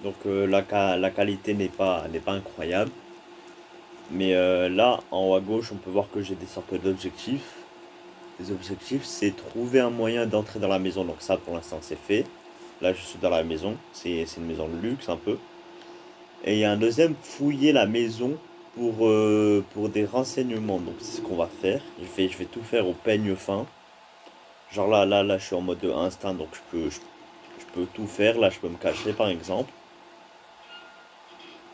Donc la qualité n'est pas incroyable. Mais là, en haut à gauche, on peut voir que j'ai des sortes d'objectifs. Les objectifs, c'est trouver un moyen d'entrer dans la maison. Donc ça, pour l'instant, c'est fait. Là, je suis dans la maison. C'est une maison de luxe, un peu. Et il y a un deuxième, fouiller la maison pour des renseignements. Donc c'est ce qu'on va faire. Je vais tout faire au peigne fin. Genre là, je suis en mode instinct, donc je peux tout faire. Là, je peux me cacher, par exemple.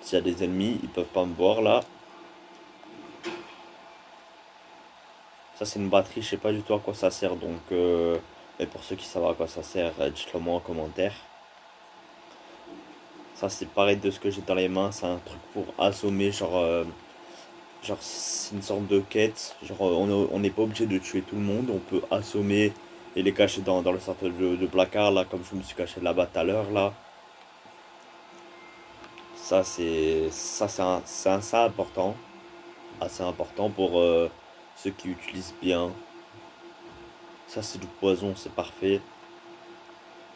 S'il y a des ennemis, ils peuvent pas me voir, là. Ça, c'est une batterie, je sais pas du tout à quoi ça sert. Donc, mais pour ceux qui savent à quoi ça sert, dites-le moi en commentaire. Ça, c'est pareil de ce que j'ai dans les mains. C'est un truc pour assommer, genre c'est une sorte de quête. Genre, on n'est pas obligé de tuer tout le monde. On peut assommer et les cacher dans le sorte de placard, là, comme je me suis caché là-bas tout à l'heure, là. Ça, c'est important. Assez important pour ceux qui utilisent bien. Ça, c'est du poison, c'est parfait.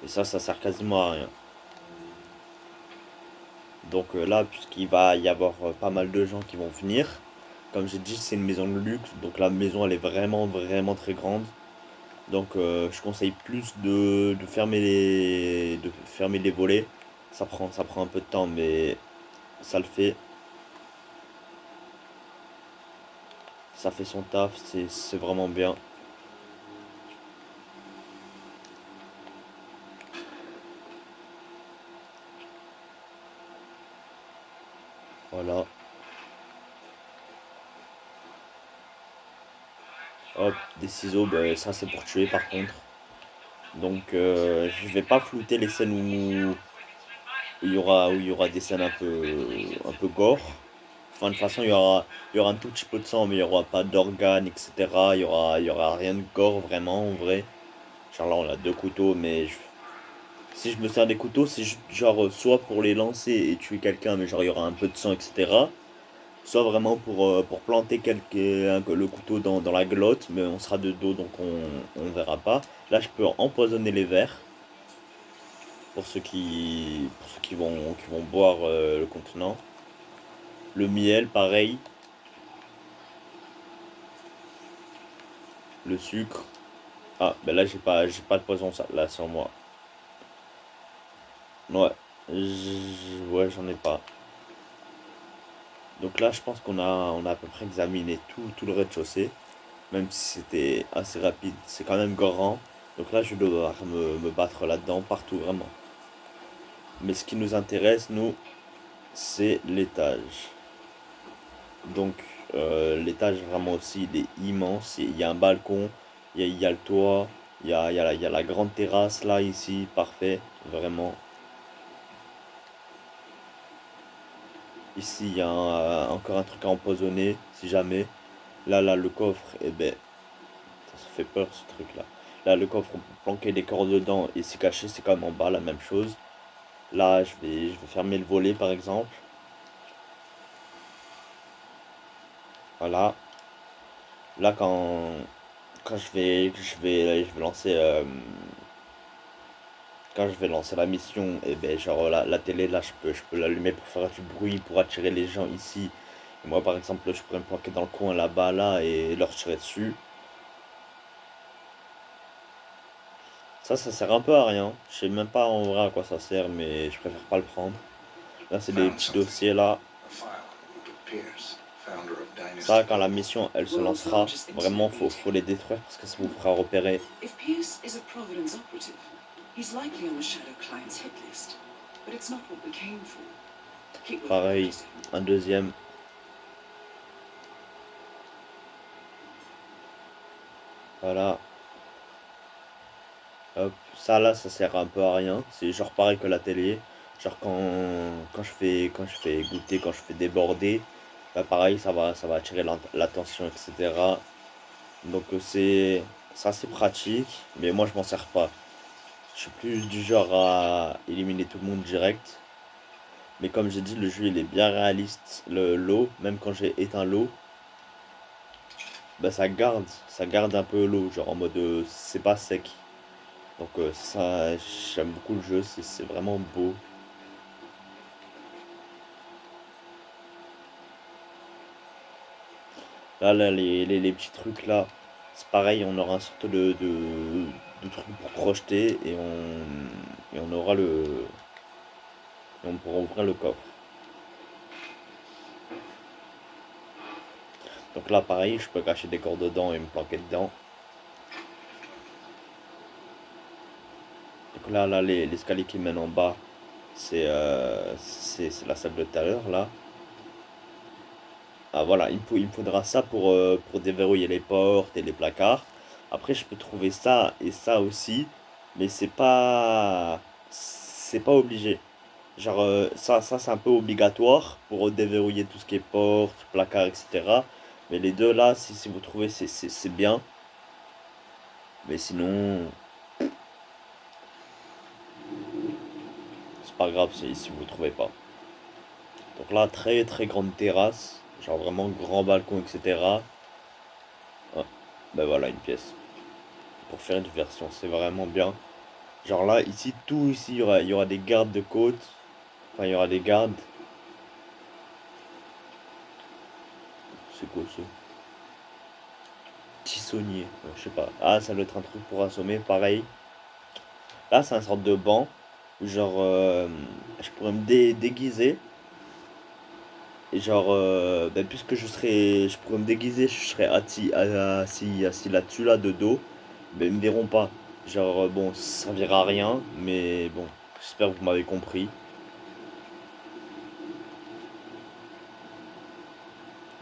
Et ça sert quasiment à rien. Donc là, puisqu'il va y avoir pas mal de gens qui vont venir, comme j'ai dit, c'est une maison de luxe, donc la maison elle est vraiment vraiment très grande. Donc je conseille plus de fermer les volets. Ça prend un peu de temps, mais ça le fait. Ça fait son taf, c'est vraiment bien. Voilà. Hop, des ciseaux, bah, ça c'est pour tuer par contre. Donc je vais pas flouter les scènes où il y aura des scènes un peu gore. Enfin, de toute façon, il y aura un tout petit peu de sang, mais il n'y aura pas d'organes, etc. Il y aura rien de gore vraiment en vrai. Genre là, on a deux couteaux, mais si je me sers des couteaux, c'est genre soit pour les lancer et tuer quelqu'un, mais genre il y aura un peu de sang, etc. Soit vraiment pour planter le couteau dans la glotte, mais on sera de dos donc on verra pas. Là, je peux empoisonner les verres pour ceux qui vont boire le contenant. Le miel, pareil. Le sucre. Ah, ben là, j'ai pas de poison ça, là sur moi. Ouais, ouais, j'en ai pas. Donc là, je pense qu'on a à peu près examiné tout le rez-de-chaussée. Même si c'était assez rapide, c'est quand même grand. Donc là, je vais devoir me battre là-dedans, partout vraiment. Mais ce qui nous intéresse, nous, c'est l'étage. Donc, l'étage, vraiment aussi, il est immense. Il y a un balcon, il y a le toit, il y a la grande terrasse là, ici, parfait, vraiment. Ici, il y a encore un truc à empoisonner, si jamais. Là, le coffre, eh ben, ça fait peur ce truc là. Là, le coffre, on peut planquer des corps dedans et s'y cacher, c'est comme en bas, la même chose. Là, je vais fermer le volet par exemple. Voilà. Là, quand je vais lancer. Quand je vais lancer la mission, et ben genre la télé là je peux l'allumer pour faire du bruit, pour attirer les gens ici. Et moi par exemple je pourrais me planquer dans le coin là-bas là et leur tirer dessus. Ça sert un peu à rien. Je sais même pas en vrai à quoi ça sert, mais je préfère pas le prendre. Là c'est des Found petits something. dossiers là. A file on Rupert Pierce, founder of Ça Dynasty quand la Global. mission elle se World's lancera, largest vraiment internet faut retailer. les détruire parce que ça vous fera repérer. If Pierce is a Providence operative, he's likely on the Shadow client's hit list. But it's not what we came for. Keep looking, Pareil, 47. un deuxième. Voilà. Hop, ça là, ça sert un peu à rien. C'est genre pareil que la télé. Genre quand je fais goûter, quand je fais déborder, bah pareil, ça va attirer l'attention, etc. Donc c'est assez pratique, mais moi je m'en sers pas. Je suis plus du genre à éliminer tout le monde direct. Mais comme j'ai dit, le jeu il est bien réaliste. L'eau, même quand j'ai éteint l'eau, bah ça garde un peu l'eau, genre en mode c'est pas sec. Donc ça, j'aime beaucoup le jeu, c'est vraiment beau. Là, les petits trucs là, c'est pareil, on aura un sorte de truc pour crocheter et on aura et on pourra ouvrir le coffre. Donc là, pareil, je peux cacher des cordes dedans et me planquer dedans. Donc là, l'escalier qui mène en bas, c'est la salle de tout à l'heure là. Ah voilà, il me faudra ça pour déverrouiller les portes et les placards. Après, je peux trouver ça et ça aussi, mais c'est pas obligé. Genre, ça c'est un peu obligatoire pour déverrouiller tout ce qui est portes, placards, etc. Mais les deux là, si vous trouvez, c'est bien. Mais sinon, c'est pas grave si vous trouvez pas. Donc là, très très grande terrasse, genre vraiment grand balcon, etc. Ah, ben voilà, une pièce. Pour faire une diversion, c'est vraiment bien. Genre là, ici, tout ici, il y aura des gardes de côte. Enfin, il y aura des gardes. C'est quoi ça? Tissonnier, je sais pas. Ah, ça doit être un truc pour assommer, pareil. Là, c'est un sorte de banc. Où genre, je pourrais me déguiser. Et genre, ben, puisque je pourrais me déguiser, je serais assis là-dessus, là, de dos. Ben, ils me verront pas. Genre, bon, ça servira à rien. Mais bon, j'espère que vous m'avez compris.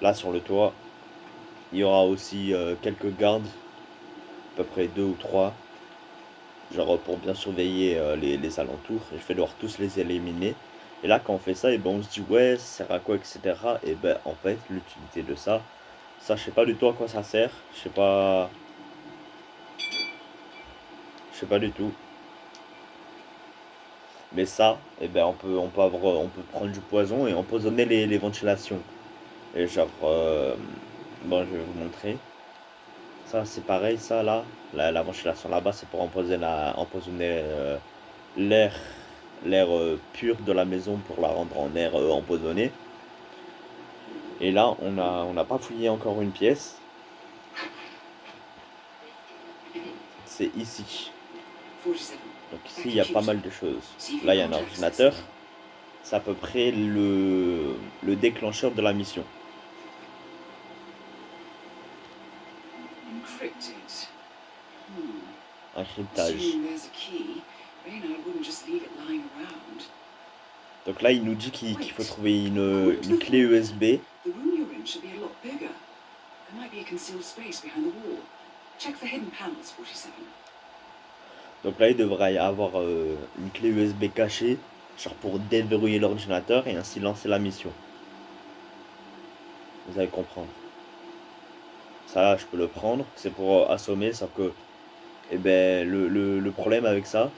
Là, sur le toit, il y aura aussi quelques gardes, à peu près deux ou trois, genre pour bien surveiller les alentours. Et je vais devoir tous les éliminer. Et là, quand on fait ça, et ben on se dit ouais, ça sert à quoi, etc. Et ben en fait, l'utilité de ça, je sais pas du tout à quoi ça sert. Je sais pas du tout. Mais ça, et ben on peut prendre du poison et empoisonner les ventilations. Et genre, bon, je vais vous montrer. Ça, c'est pareil, ça là, la ventilation là-bas, c'est pour empoisonner l'air, l'air pur de la maison pour la rendre en air empoisonné. Et là, on n'a pas fouillé encore une pièce. C'est ici. 47. Donc ici, That il y a pas mal computer. de choses. See if you Là, il y a un can't access ordinateur. it. C'est à peu près le déclencheur de la mission. Encrypted. Hmm. Un cryptage. Assuming there's a key, Reynard wouldn't just leave it lying around. Donc là, il nous dit qu'il faut Wait. trouver According to une the clé foreman, USB. the room you're in should be a lot bigger. There might be a concealed space behind the wall. Check for hidden panels, 47. Donc là, il devrait y avoir une clé USB cachée, genre pour déverrouiller l'ordinateur et ainsi lancer la mission. Vous allez comprendre. Ça là, je peux le prendre, c'est pour assommer, sauf que eh ben, le problème avec ça,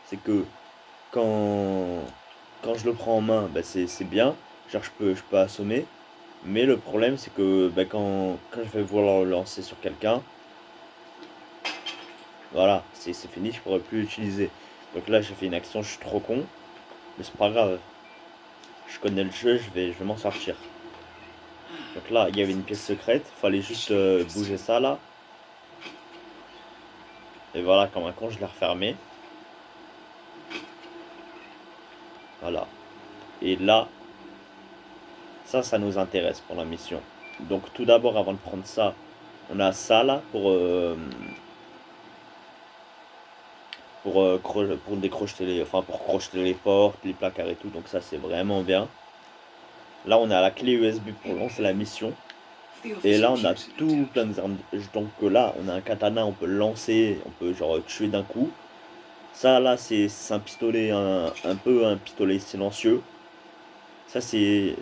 c'est que quand, quand je le prends en main, ben, c'est bien, genre je peux assommer, mais le problème c'est que ben, quand je vais vouloir le lancer sur quelqu'un, voilà, c'est fini, je pourrais plus l'utiliser. Donc là, j'ai fait une action, je suis trop con, mais c'est pas grave. Je connais le jeu, je vais m'en sortir. Donc là, il y avait une pièce secrète, fallait juste bouger ça là. Et voilà, comme un con, je l'ai refermé. Voilà. Et là, ça nous intéresse pour la mission. Donc tout d'abord, avant de prendre ça, on a ça là pour décrocher enfin pour crocheter les portes, les placards et tout. Donc ça, c'est vraiment bien. Là, on a la clé USB pour lancer la mission. For the Et là, official on a tutor, no tout doubt. plein d'armes. Donc là, on a un katana, on peut lancer, on peut genre tuer d'un coup. Ça là, c'est un pistolet, un peu un pistolet silencieux. Ça, c'est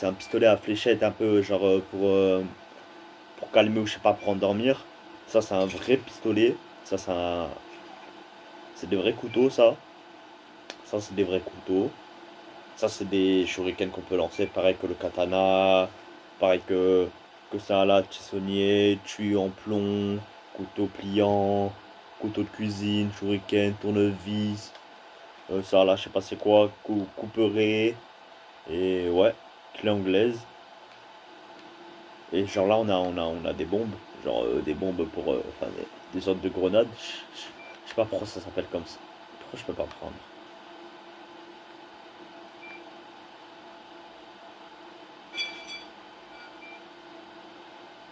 un pistolet à fléchette, un peu genre pour calmer ou je sais pas, pour endormir. Ça, c'est un vrai pistolet. Ça, c'est des vrais couteaux, ça. Ça, c'est des vrais couteaux. Ça, c'est des shurikens qu'on peut lancer, pareil que le katana. Pareil que ça, là, tissonnier, tuyau en plomb, couteau pliant, couteau de cuisine, shuriken, tournevis. Ça, là, je sais pas c'est quoi, couperet. Et ouais, clé anglaise. Et genre là, on a des bombes. Genre des bombes pour... enfin, des sortes de grenades. Je sais pas pourquoi ça s'appelle comme ça. Pourquoi je peux pas prendre?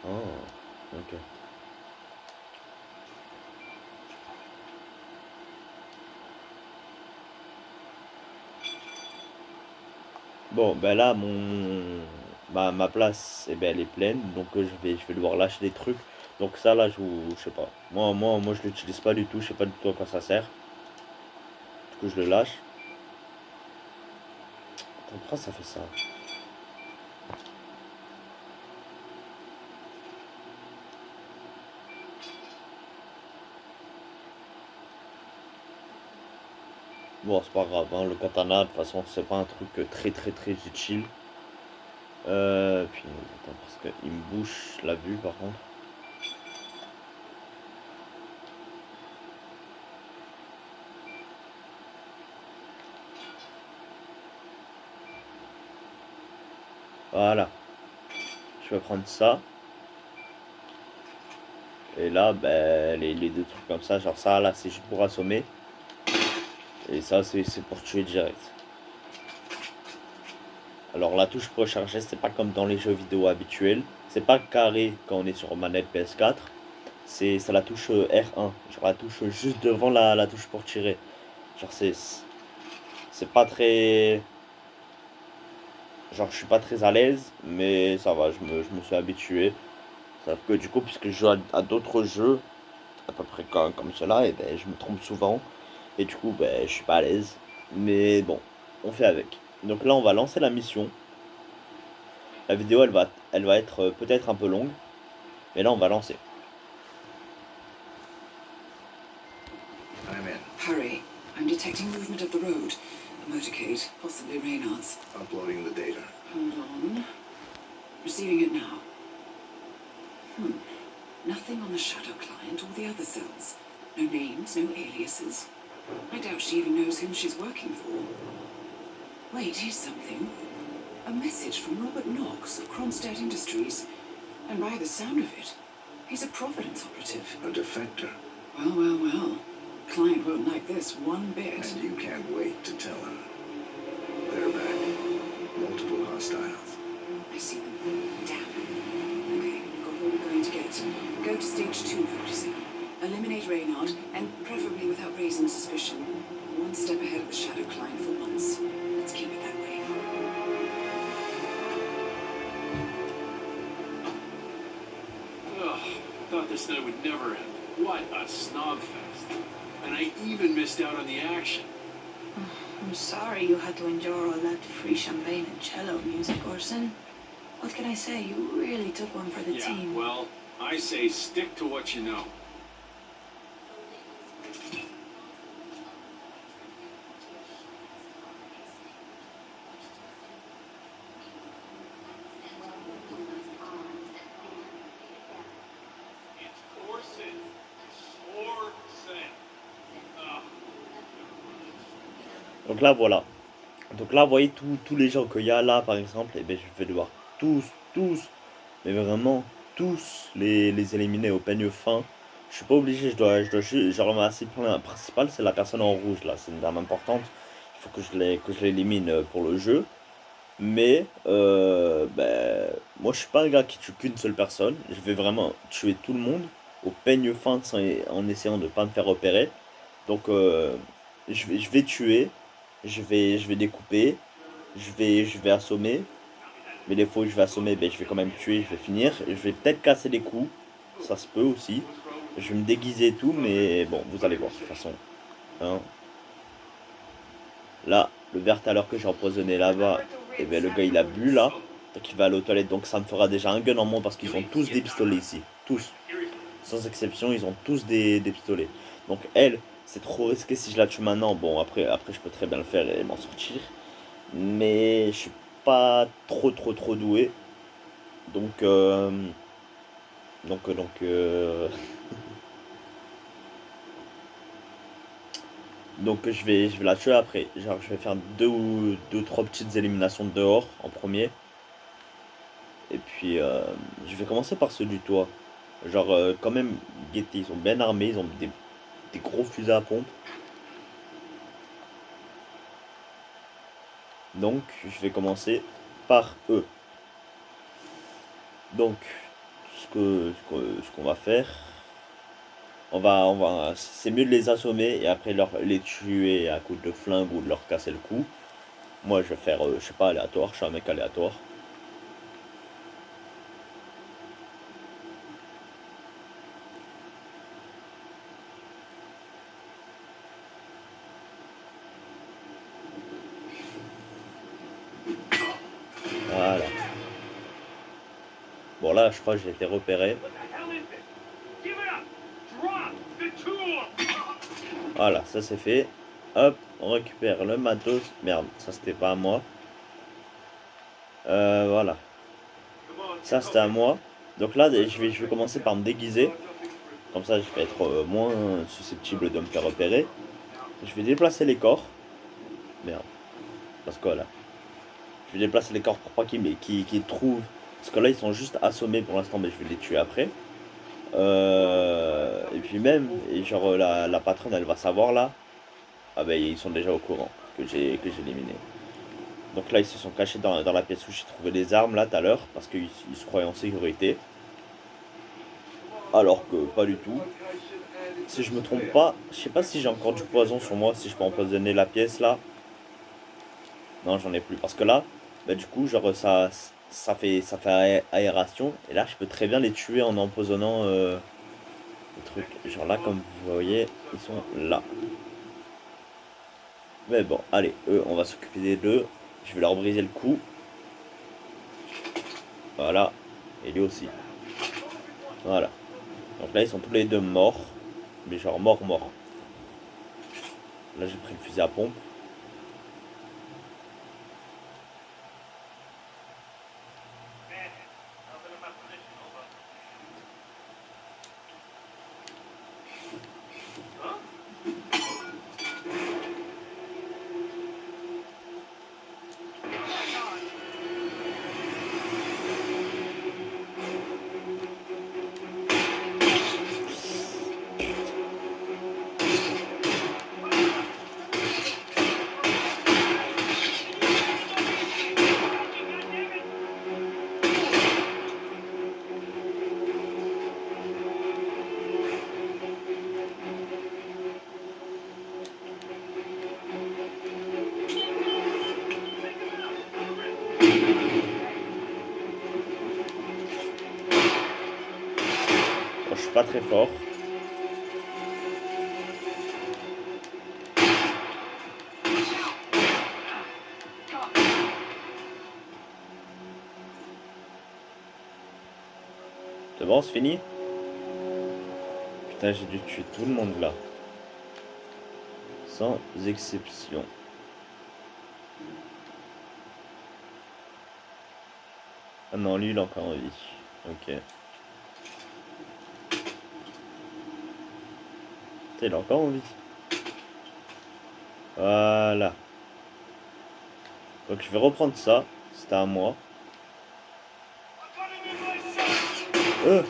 Oh, ok. Bon, ben là, ma place, eh ben, elle est pleine, donc je vais devoir lâcher des trucs. Donc ça, là, je sais pas. Moi, je l'utilise pas du tout, je sais pas du tout à quoi ça sert. Du coup, je le lâche. Attends, pourquoi ça fait ça? Bon, c'est pas grave, hein, le katana, de toute façon, c'est pas un truc très utile. Puis, attends, parce qu'il me bouche la vue, par contre. Voilà, je vais prendre ça. Et là, ben, les deux trucs comme ça, genre ça, là, c'est juste pour assommer. Et ça, c'est pour tuer direct. Alors la touche pour recharger, c'est pas comme dans les jeux vidéo habituels. C'est pas carré quand on est sur manette PS4. C'est la touche R1. Genre la touche juste devant la touche pour tirer. Genre c'est pas très... Genre je suis pas très à l'aise, mais ça va, je me suis habitué. Sauf que du coup, puisque je joue à d'autres jeux, à peu près comme cela, et ben je me trompe souvent. Et du coup, ben je suis pas à l'aise. Mais bon, on fait avec. Donc là, on va lancer la mission. La vidéo, elle va être peut-être un peu longue. Mais là, on va lancer. I'm in. Hurry. I'm detecting movement of the road. A motorcade, possibly Reynard's. Uploading the data. Hold on. Receiving it now. Nothing on the Shadow client or the other cells. No names, no aliases. I doubt she even knows whom she's working for. Wait, here's something. A message from Robert Knox of Kronstadt Industries. And by the sound of it, he's a Providence operative. A defector. Well. Client won't like this one bit. And you can't wait to tell him. They're back. Multiple hostiles. I see them. Damn. Okay, we've got what we're going to get. Go to stage 2, 47. Eliminate Reynard, and preferably without raising suspicion. One step ahead of the Shadow client for once. Let's keep it that way. Ugh, thought this night would never end. What a snob fest. And I even missed out on the action. I'm sorry you had to endure all that free champagne and cello music, Orson. What can I say? You really took one for the Yeah, team. well, I say stick to what you know. It's Orson. Orson. Donc là, voilà. Donc là, vous voyez tous les gens qu'il y a là, par exemple, et ben, je vais devoir tous, mais vraiment tous les éliminer au peigne fin. Je suis pas obligé, je dois juste, genre ma cible principale, c'est la personne en rouge là, c'est une dame importante. Il faut que je l'élimine pour le jeu. Mais ben, moi je suis pas un gars qui tue qu'une seule personne. Je vais vraiment tuer tout le monde au peigne fin en essayant de pas me faire repérer. Donc je vais tuer, je vais découper, je vais assommer. Mais les fois où je vais assommer, ben, je vais quand même tuer, je vais finir. Je vais peut-être casser les coups, ça se peut aussi. Je vais me déguiser et tout, mais bon, vous allez voir de toute façon. Hein. Là, le verre tout à l'heure que j'ai empoisonné là-bas, et ben le gars il a bu là. Donc il va aller aux toilettes, donc ça me fera déjà un gun en moins parce qu'ils ont tous des pistolets ici. Tous. Sans exception, ils ont tous des pistolets. Donc elle, c'est trop risqué si je la tue maintenant. Bon, après je peux très bien le faire et m'en sortir. Mais je suis pas trop doué. Donc, donc, donc, euh, donc je vais la tuer après. Genre, je vais faire deux ou trois petites éliminations dehors en premier. Et puis, je vais commencer par ceux du toit. Genre, quand même, guettés, ils sont bien armés, ils ont des gros fusils à pompe. Donc, je vais commencer par eux. Donc, ce qu'on va faire, c'est mieux de les assommer et après les tuer à coups de flingue ou de leur casser le cou. Moi, je vais faire, je sais pas, aléatoire, je suis un mec aléatoire. Voilà. Bon, là, je crois que j'ai été repéré. Voilà, ça c'est fait. Hop, on récupère le matos. Merde, ça c'était pas à moi. Voilà. Ça c'était à moi. Donc là, je vais commencer par me déguiser. Comme ça, je vais être moins susceptible de me faire repérer. Je vais déplacer les corps. Merde. Parce que là, je vais déplacer les corps pour pas qu'ils trouvent. Parce que là, ils sont juste assommés pour l'instant, mais je vais les tuer après. Et puis même, et genre la patronne, elle va savoir là. Ah ben, ils sont déjà au courant que j'ai éliminé. Donc là, ils se sont cachés dans la pièce où j'ai trouvé les armes là tout à l'heure. Parce qu'ils se croyaient en sécurité. Alors que pas du tout. Si je me trompe pas, je sais pas si j'ai encore du poison sur moi, si je peux empoisonner la pièce là. Non, j'en ai plus. Parce que là, bah, du coup, genre ça fait aération. Et là, je peux très bien les tuer en empoisonnant les trucs. Genre là, comme vous voyez, ils sont là. Mais bon, allez, eux, on va s'occuper des deux. Je vais leur briser le cou. Voilà. Et lui aussi. Voilà. Donc là, ils sont tous les deux morts. Mais genre mort. Là, j'ai pris le fusil à pompe. Bon, je suis pas très fort. C'est bon, c'est fini? Putain, j'ai dû tuer tout le monde là. Sans exception. Ah non, lui, il est encore en vie. Ok. Putain, il est encore en vie. Voilà. Donc je vais reprendre ça. C'était à moi. Euh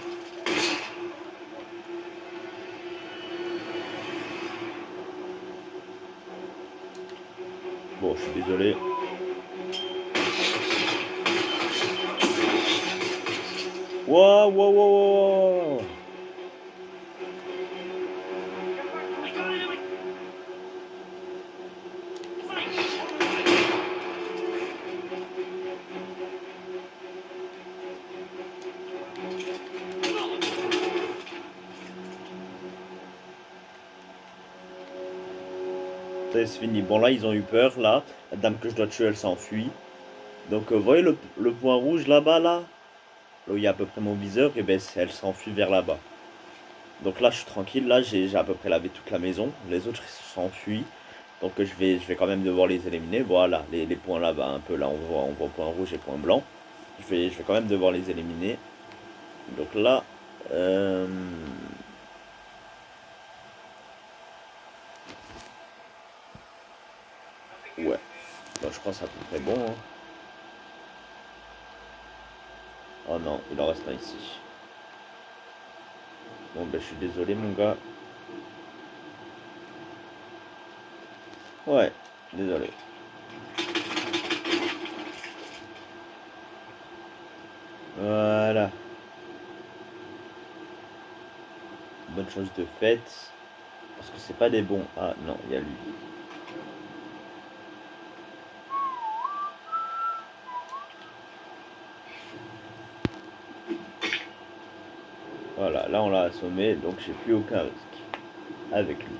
Bon, je suis désolé. Wow. Ça, c'est fini. Bon, là, ils ont eu peur, là. La dame que je dois tuer, elle s'enfuit. Donc, vous voyez le point rouge là-bas, là où il y a à peu près mon viseur, et ben elle s'enfuit vers là-bas. Donc là, je suis tranquille. Là, j'ai à peu près lavé toute la maison. Les autres, ils se sont enfuis. Donc, je vais quand même devoir les éliminer. Voilà, les points là-bas, un peu là, on voit point rouge et point blanc. Je vais quand même devoir les éliminer. Donc là, ouais. Bon, je crois que c'est à peu près bon, hein. Oh non, il en reste un ici. Bon, ben, je suis désolé, mon gars. Ouais, désolé. Voilà. Bonne chose de faite. Parce que c'est pas des bons. Ah non, il y a lui. Voilà, là on l'a assommé, donc j'ai plus aucun risque avec lui.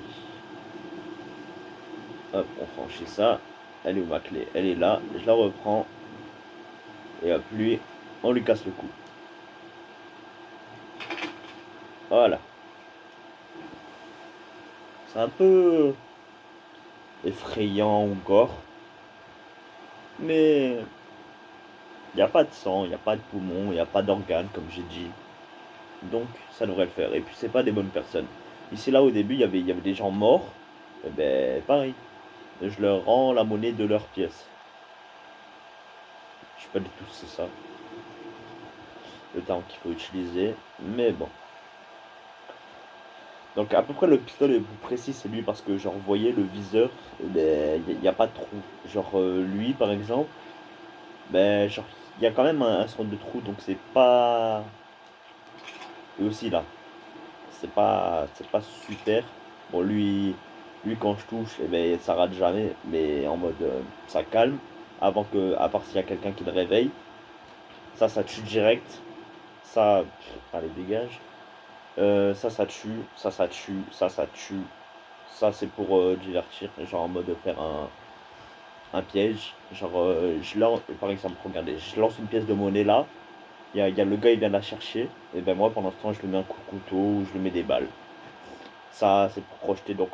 Hop, on franchit ça. Elle est où ma clé? Elle est là, je la reprends. Et hop, lui, on lui casse le cou. Voilà. C'est un peu effrayant ou gore. Mais il n'y a pas de sang, il n'y a pas de poumon, il n'y a pas d'organes, comme j'ai dit. Donc ça devrait le faire. Et puis c'est pas des bonnes personnes. Ici là au début il y avait des gens morts. Et ben pareil. Je leur rends la monnaie de leur pièce. Je sais pas du tout si c'est ça. Le temps qu'il faut utiliser. Mais bon. Donc à peu près le pistolet le plus précis c'est lui parce que genre vous voyez le viseur, ben, il n'y a pas de trou. Genre lui par exemple, ben genre il y a quand même un centre de trou donc c'est pas. Et aussi là. C'est pas super. Bon, lui quand je touche, eh ben, ça rate jamais, mais en mode ça calme. Avant que, à part s'il y a quelqu'un qui le réveille, ça tue direct. Ça, allez, dégage. Ça tue, ça tue, ça tue. Ça, c'est pour divertir, genre en mode faire un piège. Genre, je lance, par exemple, regardez, je lance une pièce de monnaie là. Il y a le gars, il vient la chercher. Et ben moi, pendant ce temps, je lui mets un coup de couteau ou je lui mets des balles. Ça, c'est pour projeter, donc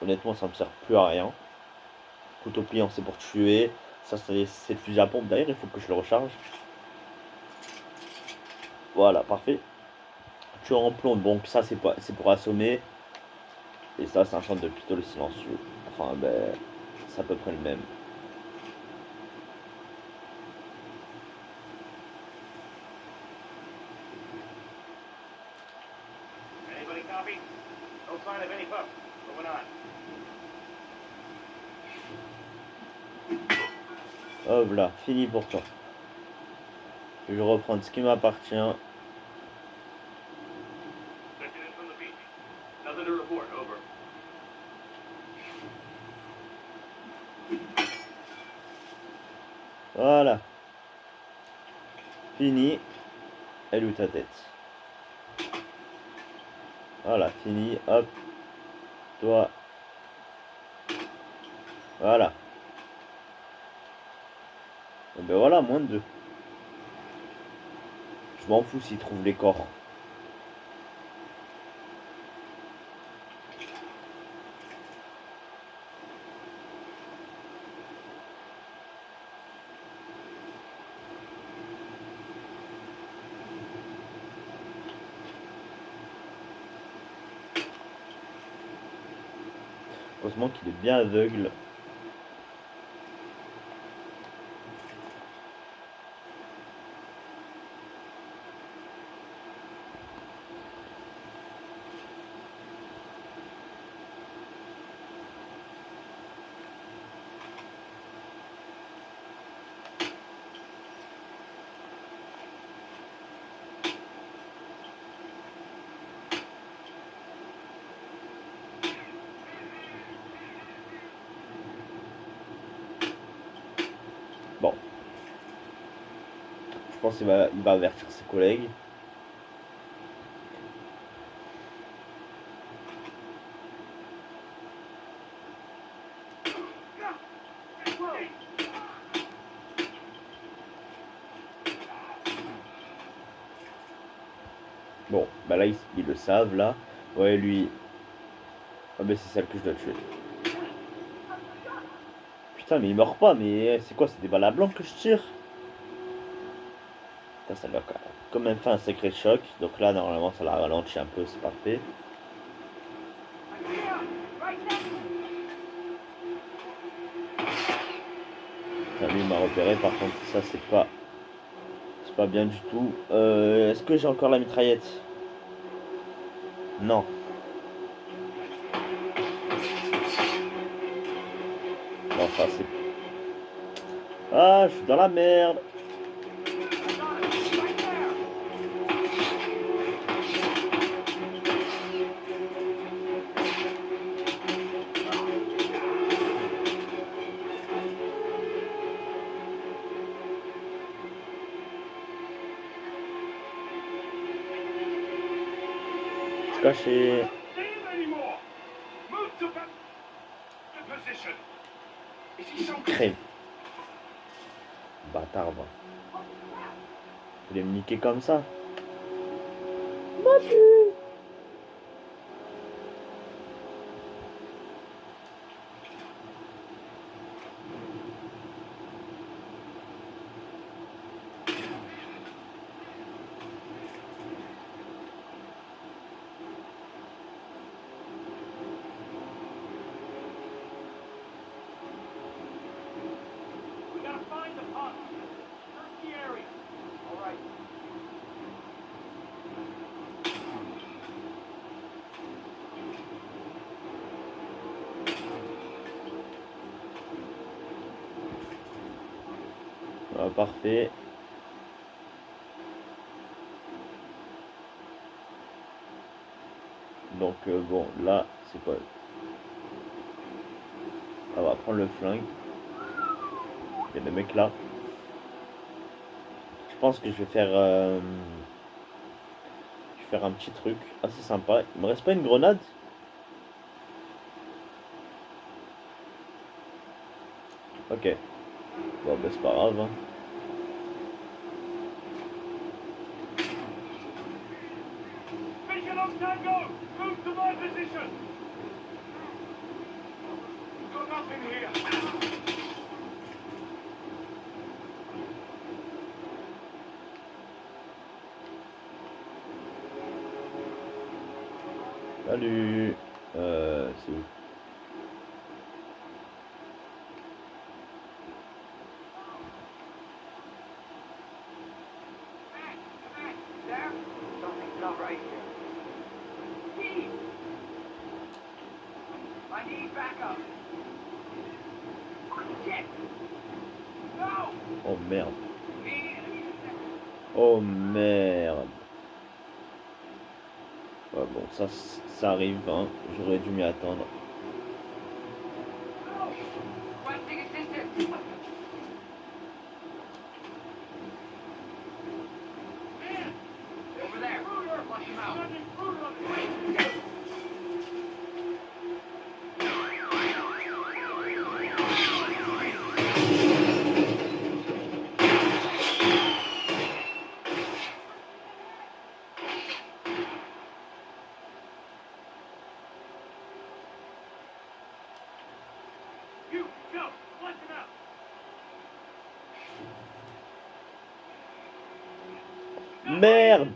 honnêtement, ça me sert plus à rien. Couteau pliant, c'est pour tuer. Ça, c'est le fusil à pompe. D'ailleurs, il faut que je le recharge. Voilà, parfait. Tueur en plomb, donc ça, c'est pour assommer. Et ça, c'est un centre de pistolet silencieux. Enfin, ben, c'est à peu près le même. Anybody copy? No sign of any pup. Moving on. Hop là, fini pour toi. Je vais reprendre ce qui m'appartient. Checking in from the beach. Nothing to report. Over. Voilà. Fini. Elle est où ta tête? Voilà, fini. Hop. Toi. Voilà. Et ben voilà, moins de 2. Je m'en fous s'ils trouvent les corps. Heureusement qu'il est bien aveugle. Bon. Je pense qu'il va avertir ses collègues. Bon, bah là, ils le savent, là. Ouais, lui. Ah, bah c'est celle que je dois tuer. Putain, mais il meurt pas, mais c'est quoi? C'est des balles à blanc que je tire? Putain, ça lui a quand même fait un sacré choc. Donc là, normalement, ça l'a ralenti un peu, c'est parfait. Putain, lui, il m'a repéré, par contre, ça, c'est pas C'est pas bien du tout. Est-ce que j'ai encore la mitraillette? Non. Bon, ça c'est... Ah, je suis dans la merde. Je suis caché. See him anymore. Move to position. Is he so Crème. Bâtard, va. Vous voulez me niquer comme ça? We gotta find the pump. Search the area. All right. Ah, parfait. Donc bon, là, c'est quoi? On va prendre le flingue. Il y a des mecs là. Je pense que je vais faire un petit truc assez sympa. Il me reste pas une grenade? Ok. Bon, bah c'est pas grave, hein. Vision on Tango. Move to my position. Got nothing here. Salut. C'est où? There? Something's not right here. Steve! I need backup. Shit! No! Oh merde. Me and Oh merde. Ouais, bon, ça arrive, hein. J'aurais dû m'y attendre. requesting assistance. Man! Over there. Flush him out. You, go! Flush him out! Merde.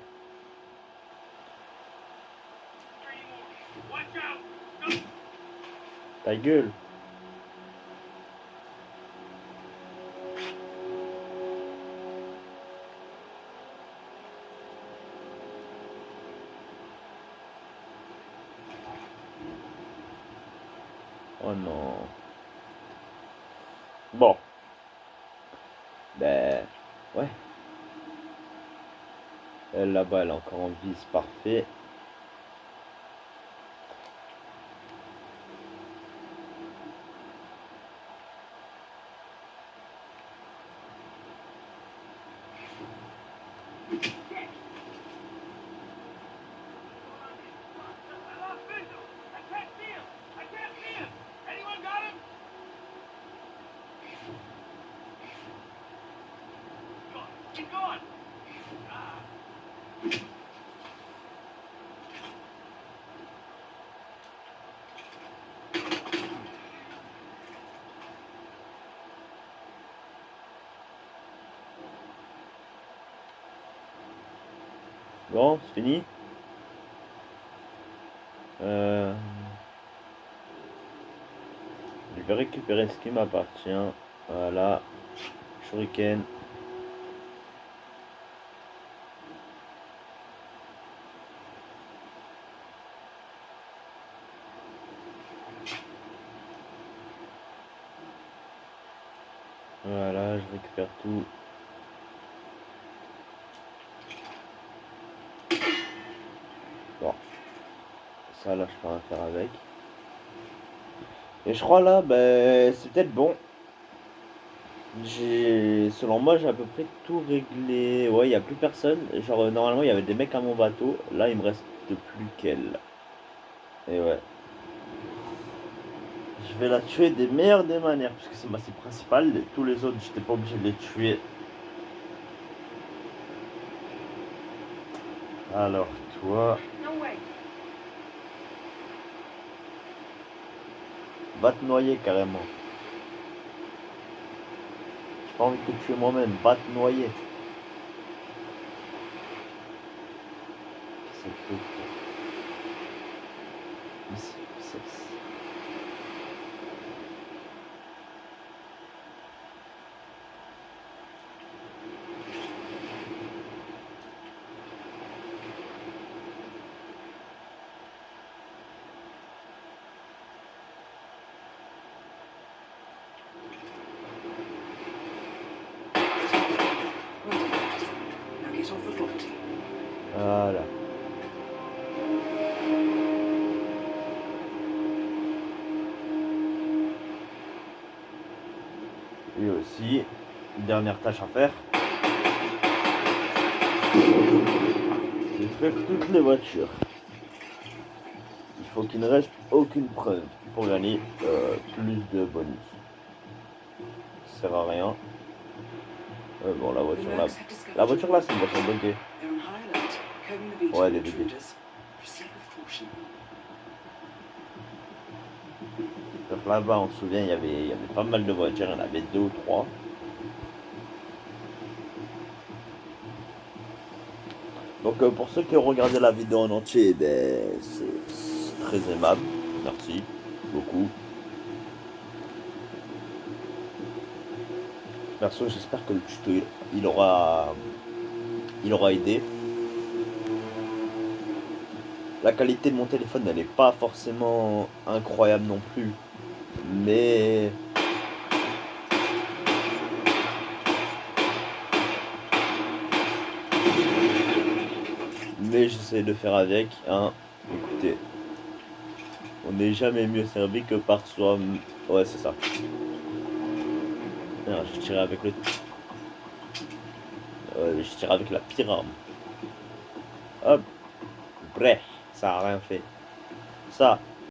Watch out! Ta gueule. Oh non. Bon. Ben, ouais. Elle là-bas, elle est encore en vie, c'est parfait. I lost visual! I can't see him! I can't see him! Anyone got him? Gone! He's gone! Bon, c'est fini. Je vais récupérer ce qui m'appartient. Voilà. Shuriken. Là, je récupère tout. Bon, ça là, je peux rien faire avec. Et je crois là, ben, c'est peut-être bon. Selon moi, j'ai à peu près tout réglé. Ouais, il n'y a plus personne. Genre, normalement, il y avait des mecs à mon bateau. Là, il me reste plus qu'elle. Et ouais. Je vais la tuer des meilleures des manières, puisque c'est ma cible principale. Et tous les autres, j'étais pas obligé de les tuer. Alors, toi, No way. va te noyer carrément. J'ai pas envie de te tuer moi-même, va te noyer. Qu'est-ce que c'est que ça? Ici, sexe. Well done. Now get off the property. Voilà. Lui aussi. Dernière tâche à faire. Détruire toutes les voitures. Il faut qu'il ne reste aucune preuve pour gagner plus de bonus. Ça sert à rien. Bon, la voiture là. La voiture là, c'est une voiture buggée. They're on high alert, combing the beach Ouais, for des buggés. intruders. Proceed with caution. Donc là-bas, on se souvient, il y avait pas mal de voitures. Il y en avait 2 ou 3. Donc pour ceux qui ont regardé la vidéo en entier, ben, c'est très aimable. Merci beaucoup. Perso, j'espère que le tuto il aura aidé. La qualité de mon téléphone, elle n'est pas forcément incroyable non plus. Mais j'essaie de faire avec. Hein. Écoutez, on n'est jamais mieux servi que par soi. Ouais, c'est ça. Non, je tirais avec le. Je tire avec la pire arme. Hop. Bref, ça a rien fait. Ça,